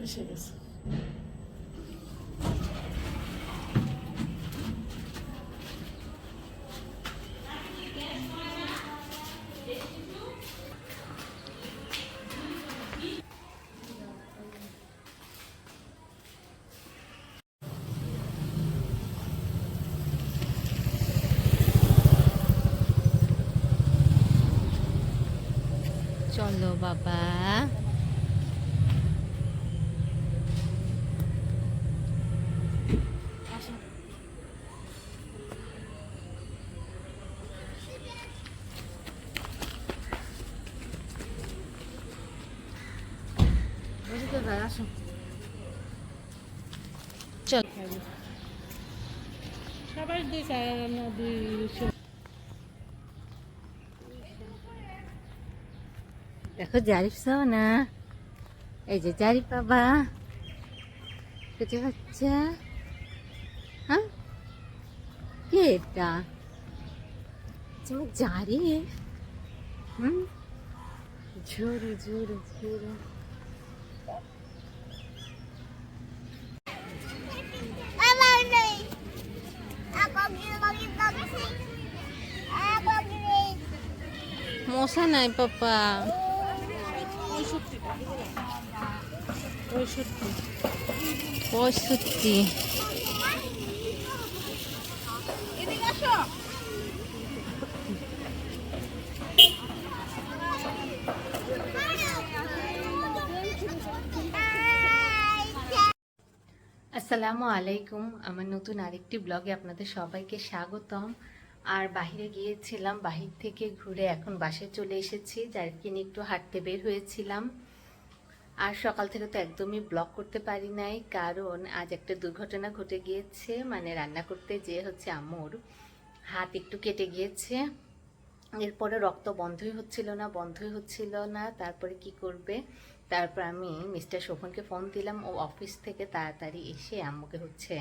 এসে গেছে। চলো বাবা। আসো চল। সবাই দুই দুই। দেখো জারিফ না, এই যে জারিফ বাবা কোথা বাচ্চা। হ্যাঁ কে এটা? জারিফ। ঝোরে ঝোরে ঝোরে। মশা নাই পাপা। 65। আসসালামু আলাইকুম। আমার নতুন আরেকটি ব্লগে আপনাদের সবাইকে স্বাগতম। আর বাইরে গিয়েছিলাম, বাহির থেকে ঘুরে এখন বাসায় চলে এসেছি। যারকে নিয়ে একটু হাঁটতে বের হয়েছিলাম। আর সকাল থেকে তো একদমই ব্লগ করতে পারি নাই, কারণ আজ একটা দুর্ঘটনা ঘটে গিয়েছে। মানে রান্না করতে যেয়ে হচ্ছে আম্মুর হাত একটু কেটে গিয়েছে। এরপরে রক্ত বন্ধই হচ্ছিল না। তারপরে কি করবে, তারপর আমি মিস্টার শোভনকে ফোন দিলাম। ও অফিস থেকে তাড়াতাড়ি এসে আম্মুকে হচ্ছে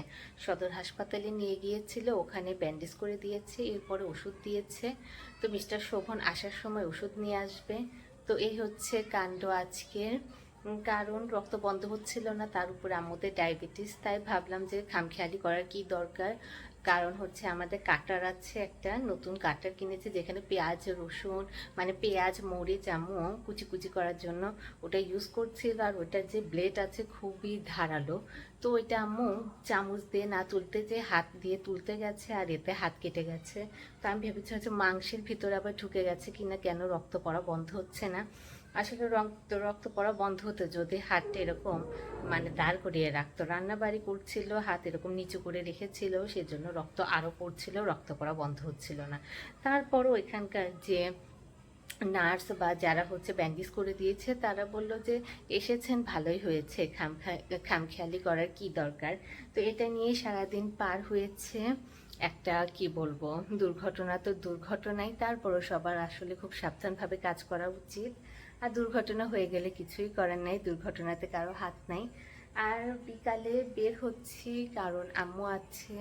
সদর হাসপাতালে নিয়ে গিয়েছিল, ওখানে ব্যান্ডেজ করে দিয়েছে, এরপরে ওষুধ দিয়েছে। তো মিস্টার শোভন আসার সময় ওষুধ নিয়ে আসবে। তো এই হচ্ছে কাণ্ড আজকের। কারণ রক্ত বন্ধ হচ্ছিল না, তার উপরে আমাদের ডায়াবেটিস, তাই ভাবলাম যে খামখেয়ালি করার কি দরকার। কারণ হচ্ছে আমাদের কাটার আছে, একটা নতুন কাটার কিনেছে যেখানে পেঁয়াজ রসুন মানে পেঁয়াজ মরিচ আম্মু কুচি কুচি করার জন্য ওটা ইউজ করছিল। আর ওটার যে ব্লেড আছে খুবই ধারালো। তো ওইটা আম্মু চামচ দিয়ে না তুলতে, যে হাত দিয়ে তুলতে গেছে আর এতে হাত কেটে গেছে। তো আমি ভেবেছি হচ্ছে মাংসের ভিতরে আবার ঢুকে গেছে কিনা, কেন রক্ত পড়া বন্ধ হচ্ছে না। আসলে রক্ত পড়া বন্ধ হতো যদি হাতটা এরকম মানে দাঁড় করিয়ে রাখতো। রান্নাবাড়ি করছিল, হাত এরকম নিচু করে রেখেছিল, সেজন্য রক্ত আরও পড়ছিল, রক্ত পড়া বন্ধ হচ্ছিল না। তারপরও এখানকার যে নার্স বা যারা হচ্ছে ব্যান্ডেজ করে দিয়েছে তারা বলল যে এসেছেন ভালোই হয়েছে, খামখেয়ালি করার কি দরকার। তো এটা নিয়ে সারাদিন পার হয়েছে। একটা কি বলবো, দুর্ঘটনা তো দুর্ঘটনাই, তারপরও সবার আসলে খুব সাবধানভাবে কাজ করা উচিত। আর দুর্ঘটনা হয়ে গেলে কিছুই করার নাই, দুর্ঘটনাতে কারো হাত নাই। আর বিকালে বের হচ্ছি কারণ আম্মু আছে।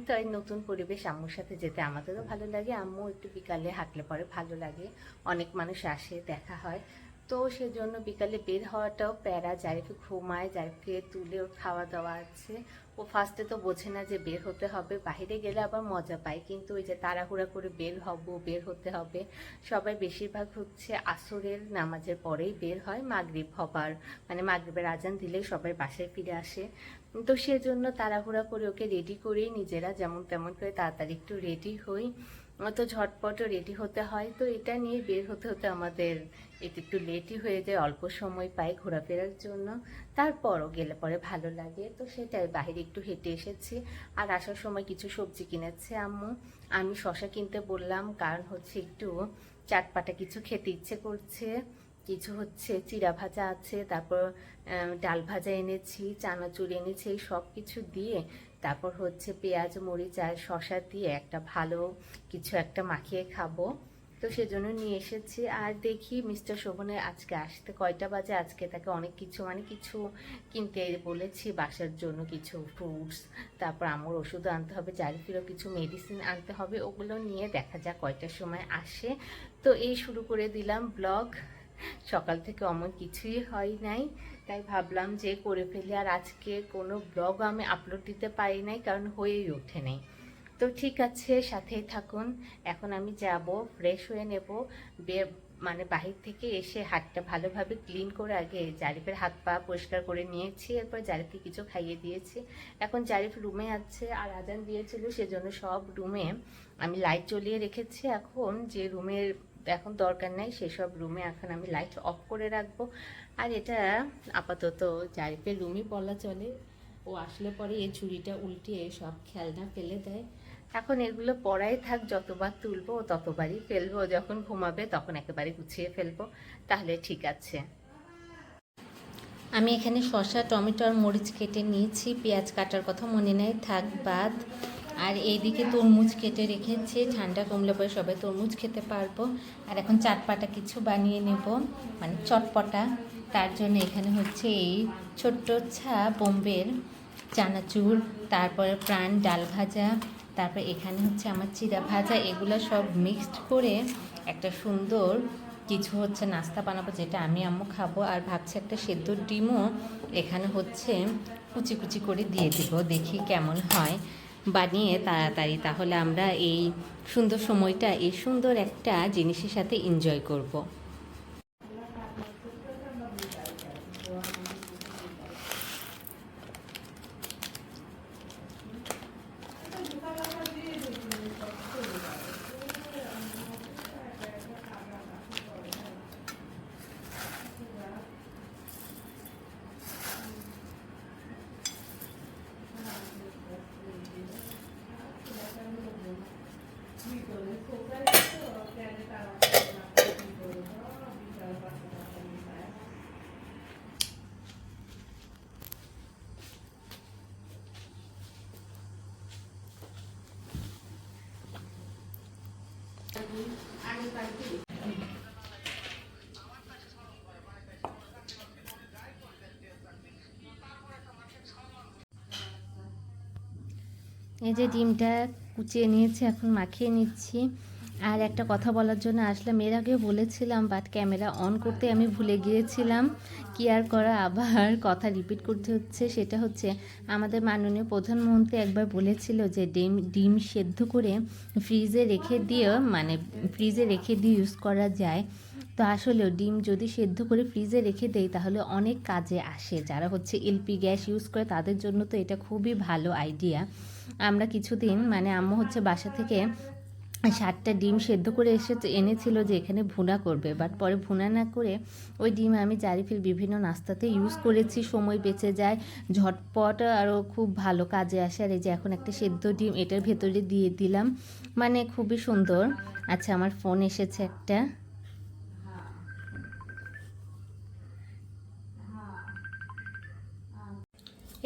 তাই নতুন পরিবেশ, আম্মুর সাথে যেতে আমাদেরও ভালো লাগে। আম্মু একটু বিকালে হাঁটলে পরে ভালো লাগে, অনেক মানুষ আসে, দেখা হয়। তো সেজন্য বিকালে বের হওয়াটাও প্যারা। যারকে ঘুমায়, যারকে তুলে ওর খাওয়া দাওয়া আছে। ও ফার্স্টে তো বোঝে না যে বের হতে হবে, বাইরে গেলে আবার মজা পায়, কিন্তু ওই যে তাড়াহুড়া করে বের হতে হবে। সবাই বেশিরভাগ হচ্ছে আসরের নামাজের পরেই বের হয়, মাগরিব হবার মানে মাগরিবের আজান দিলেই সবাই বাসায় ফিরে আসে। তো সেজন্য তাড়াহুড়া করে ওকে রেডি করেই নিজেরা যেমন তেমন করে তাড়াতাড়ি একটু রেডি হই। তো ঝটপটও রেডি হতে হয়। তো এটা নিয়ে বের হতে হতে আমাদের এতে একটু লেটই হয়ে যায়, অল্প সময় পাই ঘোরাফেরার জন্য। তারপরও গেলে পরে ভালো লাগে। তো সেটাই, বাইরে একটু হেঁটে এসেছি। আর আসার সময় কিছু সবজি কিনেছে আম্মু। আমি শশা কিনতে বললাম, কারণ হচ্ছে একটু চাটপাটা কিছু খেতে ইচ্ছে করছে। কিছু হচ্ছে চিড়া ভাজা আছে, তারপর ডাল ভাজা এনেছি, চানাচুর এনেছি, এই সব কিছু দিয়ে তারপর হচ্ছে পেঁয়াজ মরিচ আর শসা দিয়ে একটা ভালো কিছু একটা মাখিয়ে খাবো। তো সেজন্য নিয়ে এসেছি। আর দেখি মিস্টার শোভনের আজকে আসতে কয়টা বাজে। আজকে তাকে অনেক কিছু মানে কিছু কিনতে বলেছি বাসার জন্য, কিছু ফ্রুটস, তারপর আমার ওষুধও আনতে হবে, জারিফেরও কিছু মেডিসিন আনতে হবে। ওগুলো নিয়ে দেখা যাক কয়টার সময় আসে। তো এই শুরু করে দিলাম ব্লগ। সকাল থেকে অমন কিছুই হয় নাই, তাই ভাবলাম যে করে ফেলি। আর আজকে কোনো ব্লগ আমি আপলোড দিতে পারি নাই, কারণ হয়েই ওঠে নাই। তো ঠিক আছে, সাথেই থাকুন। এখন আমি যাব, ফ্রেশ হয়ে নেব। মানে বাহির থেকে এসে হাতটা ভালোভাবে ক্লিন করে আগে জারিফের হাত পা পরিষ্কার করে নিয়েছি, এরপর জারিফকে কিছু খাইয়ে দিয়েছি। এখন জারিফ রুমে আছে, আর আজান দিয়েছিল, সেজন্য সব রুমে আমি লাইট জ্বলিয়ে রেখেছি। এখন যে রুমের এখন দরকার নাই সেসব রুমে এখন আমি লাইট অফ করে রাখবো। আর এটা আপাতত জারিফের রুমই বলা চলে। ও আসলে পরে এই ঝুড়িটা উল্টিয়ে সব খেলনা ফেলে দেয়। এখন এগুলো পড়াই থাক, যতবার তুলবো ততবারই ফেলবো, যখন ঘুমাবে তখন একেবারে গুছিয়ে ফেলবো, তাহলে ঠিক আছে। আমি এখানে শসা, টমেটো আর মরিচ কেটে নিয়েছি, পেঁয়াজ কাটার কথা মনে নেই, থাক বাদ। আর এইদিকে তরমুজ কেটে রেখেছি, ঠান্ডা কমলে পরে সবাই তরমুজ খেতে পারবো। আর এখন চাটপাটা কিছু বানিয়ে নেব, মানে চটপটা। তার জন্য এখানে হচ্ছে এই ছোট্ট বোম্বের চানাচুর, তারপরে প্রাণ ডাল ভাজা, তারপর এখানে হচ্ছে আমার চিড়া ভাজা, এগুলো সব মিক্সড করে একটা সুন্দর কিছু হচ্ছে নাস্তা বানাবো, যেটা আমি আম্মু খাবো। আর ভাবছি একটা সেদ্ধ ডিমও এখানে হচ্ছে কুচি কুচি করে দিয়ে দিব, দেখি কেমন হয় বানিয়ে তাড়াতাড়ি। তাহলে আমরা এই সুন্দর সময়টা এই সুন্দর একটা জিনিসের সাথে এনজয় করব। এই যে ডিমটা কুচিয়ে নিয়েছি, এখন মাখিয়ে নিচ্ছি। আর একটা কথা বলার জন্য আসলাম, এর আগেও বলেছিলাম, বাট ক্যামেরা অন করতে আমি ভুলে গিয়েছিলাম। কি আর করা, আবার কথা রিপিট করতে হচ্ছে। সেটা হচ্ছে আমাদের মাননীয় প্রধানমন্ত্রী একবার বলেছিল যে ডিম সেদ্ধ করে ফ্রিজে রেখে দিয়ে, মানে ফ্রিজে রেখে দিয়ে ইউজ করা যায়। তো আসলেও ডিম যদি সেদ্ধ করে ফ্রিজে রেখে দেয় তাহলে অনেক কাজে আসে। যারা হচ্ছে এলপি গ্যাস ইউজ করে তাদের জন্য তো এটা খুবই ভালো আইডিয়া। আমরা কিছুদিন, মানে আম্মু হচ্ছে বাসা থেকে 7টা ডিম সেদ্ধ করে এনেছিল যে এখানে ভুনা করবে, বাট পরে ভুনা না করে ওই ডিম আমি জারিফের বিভিন্ন নাস্তাতে ইউজ করেছি, সময় বেঁচে যায়, ঝটপট আরও খুব ভালো কাজে আসে। আর এই যে এখন একটা সেদ্ধ ডিম এটার ভেতরে দিয়ে দিলাম, মানে খুবই সুন্দর। আচ্ছা, আমার ফোন এসেছে একটা।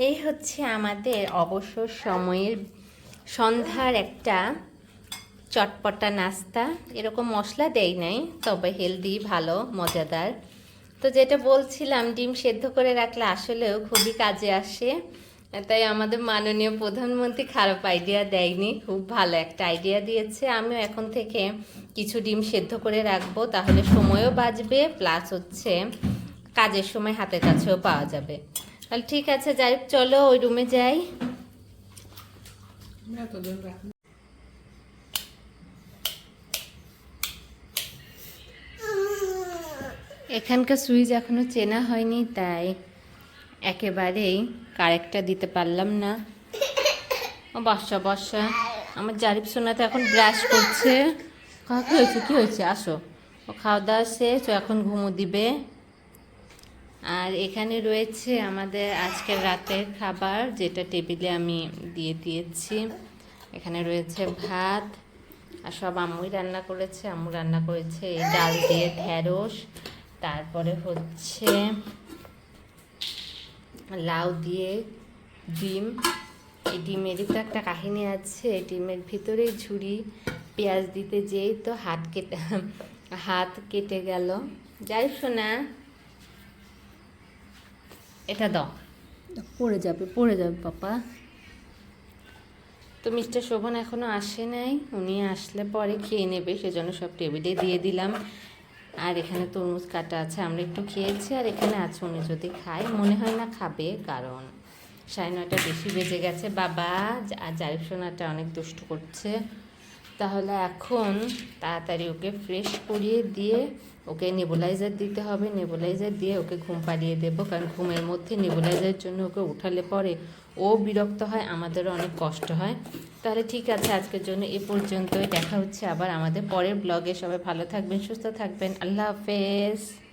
এই হচ্ছে আমাদের অবসর সময়ের সন্ধ্যার একটা চটপটা নাস্তা। এরকম মশলা দেই নাই, তবে হেলদি, ভালো, মজাদার। তো যেটা বলছিলাম, ডিম সেদ্ধ করে রাখলে আসলেও খুবই কাজে আসে। তাই আমাদের মাননীয় প্রধানমন্ত্রী খারাপ আইডিয়া দেয়নি, খুব ভালো একটা আইডিয়া দিয়েছে। আমিও এখন থেকে কিছু ডিম সেদ্ধ করে রাখবো, তাহলে সময়ও বাঁচবে, প্লাস হচ্ছে কাজের সময় হাতের কাছেও পাওয়া যাবে। তাহলে ঠিক আছে, যাই, চলো ওই রুমে যাই। এখানকার সুইচ এখনো চেনা হয়নি, তাই একেবারেই কারেক্টটা দিতে পারলাম না। ও বর্ষা বর্ষা, আমার জারিফ সোনা তো এখন ব্রাশ করছে। কি হয়েছে, কি হয়েছে, আসো। ও খাওয়া দাওয়া শেষ, ও এখন ঘুমো দিবে। আর এখানে রয়েছে আমাদের আজকের রাতের খাবার, যেটা টেবিলে আমি দিয়ে দিয়েছি। এখানে রয়েছে ভাত, আর সব আম্মুই রান্না করেছে। আম্মু রান্না করেছে এই ডাল দিয়ে ঢেঁড়স, তারপরে হচ্ছে লাউ দিয়ে ডিম। এই ডিমেরই তো একটা কাহিনী আছে, ডিমের ভিতরে ঝুড়ি পেঁয়াজ দিতে যেই তো হাত কেটে গেল। যাই শোনা, এটা দাও, পড়ে যাবে পাপা। তো মিস্টার শোভন এখনো আসে নাই, উনি আসলে পরে খেয়ে নেবে, সেজন্য সব টেবিলে দিয়ে দিলাম। আর এখানে তরমুজ কাটা আছে, আমরা একটু খেয়েছি। আর এখানে আছে উনি যদি খায়, মনে হয় না খাবে, কারণ 9:30 বেশি বেজে গেছে। বাবা আর জারিফ সোনাটা অনেক দুষ্টু করছে। তাহলে এখন তাড়াতাড়ি ওকে ফ্রেশ করিয়ে দিয়ে ওকে নেবুলাইজার দিতে হবে। নেবুলাইজার দিয়ে ওকে ঘুম পাড়িয়ে দেবো, কারণ ঘুমের মধ্যে নেবুলাইজারের জন্য ওকে উঠালে পরে ও বিরক্ত হয়, আমাদেরও অনেক কষ্ট হয়। তাহলে ঠিক আছে, আজকের জন্য এ পর্যন্তই। দেখা হচ্ছে আবার আমাদের পরের ব্লগে। সবাই ভালো থাকবেন, সুস্থ থাকবেন। আল্লাহ হাফেজ।